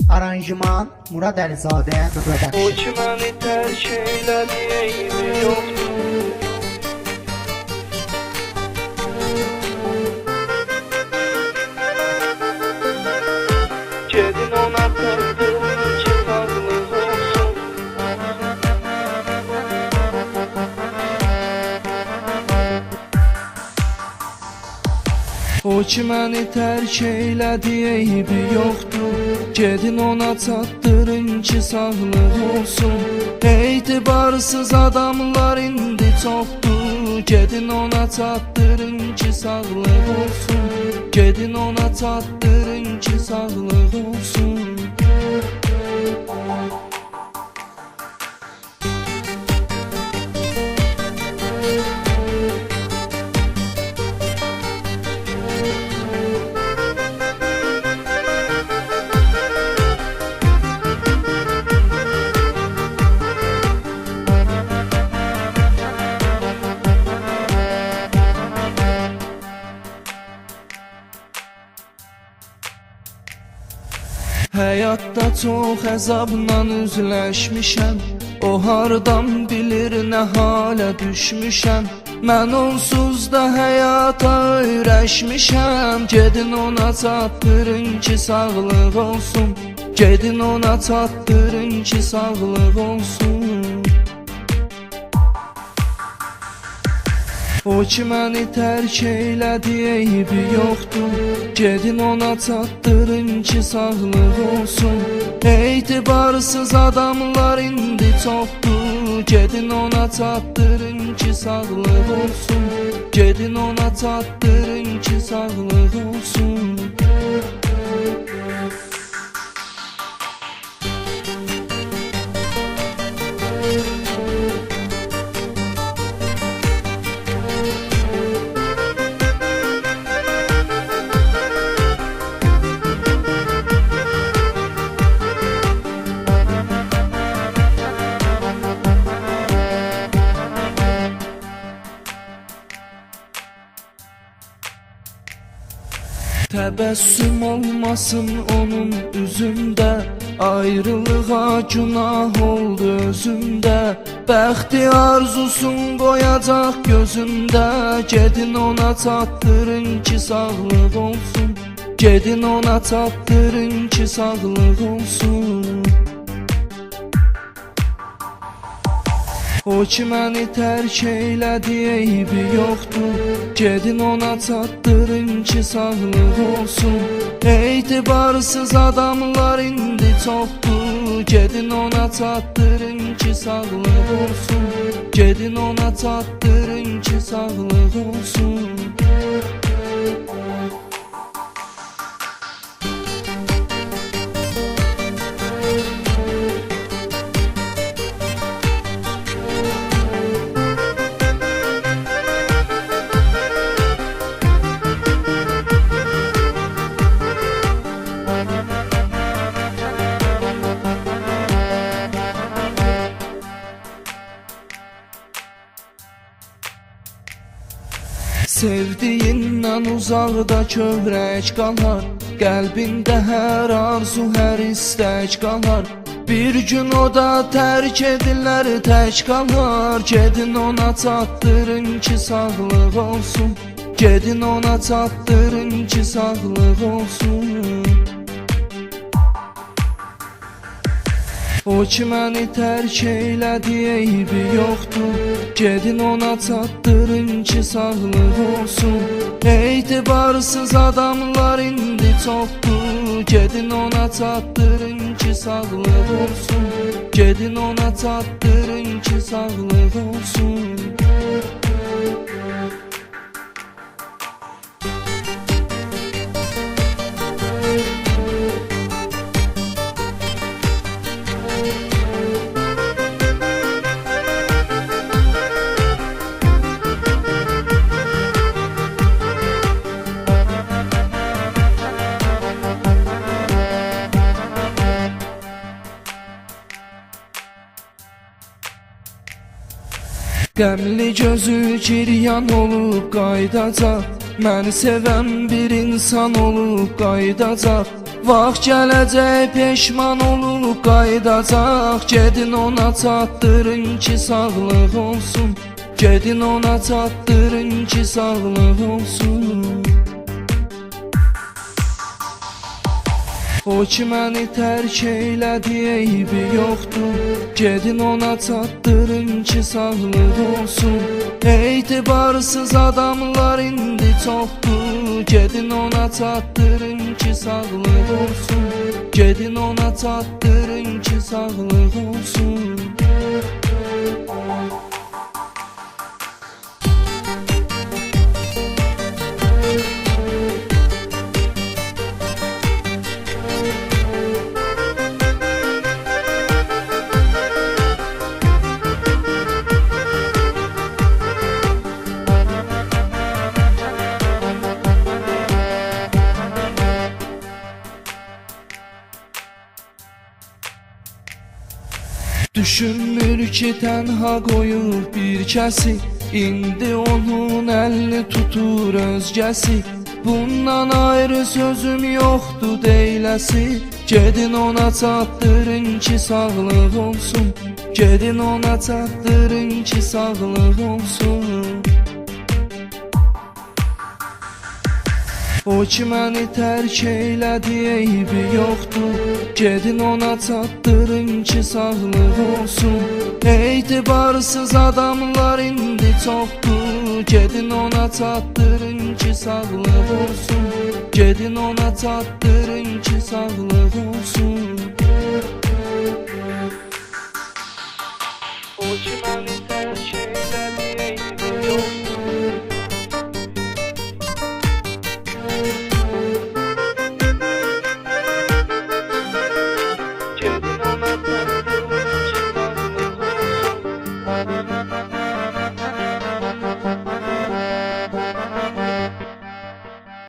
Aranjman Murad Əlizadə O ki məni tərk elədi, eybi yoxdur. Gedin ona tapdırın ki sağlıq olsun. O ki məni tərk elədi, eybi yoxdur. Gedin ona çatdırın ki sağlıq olsun. Etibarsız adamlar indi çoxdur. Gedin ona çatdırın ki sağlıq olsun. Gedin ona çatdırın ki sağlıq olsun. Həyatda çox əzabla üzləşmişəm. O hardan bilir nə halə düşmüşəm. Mən onsuz da həyata öyrəşmişəm. Gedin ona çatdırın ki sağlıq olsun. Gedin ona çatdırın ki sağlıq olsun. O ki məni tərk elədi, eybi yoxdur. Gedin ona çatdırın ki sağlıq olsun. Etibarsız adamlar indi çoxdur. Gedin ona çatdırın ki sağlıq olsun. Gedin ona çatdırın ki sağlıq olsun. Təbəssüm olmasın onun üzündə. Ayrılığa günah oldu özündə. Bəxti arzusun qoyacaq gözündə. Gedin ona çatdırın ki sağlıq olsun. Gedin ona çatdırın ki sağlıq olsun. O ki məni tərk elədi, eybi yoxdur. Gedin ona çatdırın ki sağlıq olsun. Etibarsız adamlar indi çoxdur. Gedin ona çatdırın ki sağlıq olsun. Gedin ona çatdırın ki sağlıq olsun. Sevdiyindən uzaqda kövrək qalar. Qəlbində hər arzu, hər istək qalar. Bir gün o da tərk edilər, tək qalar. Gedin ona çatdırın ki sağlıq olsun. Gedin ona çatdırın ki sağlıq olsun. O ki məni tərk elədi, eybi yoxdur. Gedin ona çatdırın ki sağlıq olsun. Etibarsız adamlar indi çoxdur. Gedin ona çatdırın ki sağlıq olsun. Gedin ona çatdırın ki sağlıq olsun. Qəmli gözü giryan olub qaydacaq. Məni sevən bir insan olub qaydacaq. Vaxt gələcək peşman olub qayıdacaq. Gedin ona çatdırın ki sağlıq olsun. Gedin ona çatdırın ki sağlıq olsun. O ki məni tərk elədi eybi yoxdur. Gedin ona çatdırın ki sağlıq olsun. Etibarsız adamlar indi çoxdur. Gedin ona çatdırın ki sağlıq olsun. Gedin ona çatdırın ki sağlıq olsun. Düşünmür ki tənha qoyur bir kəsi. İndi onun əlini tutur özgəsi. Bundan ayrı sözüm yoxdur deyiləsi. Gedin ona çatdırın ki sağlıq olsun. Gedin ona çatdırın ki sağlıq olsun. O ki məni tərk elədi eybi yoxdur. Gedin ona çatdırın ki sağlıq olsun. Etibarsız adamlar indi çoxdur. Gedin ona çatdırın ki sağlıq olsun. Gedin ona çatdırın ki sağlıq olsun. O ki məni tərk elədi eybi yoxdur. Gedin ona çatdırın ki sağlıq olsun.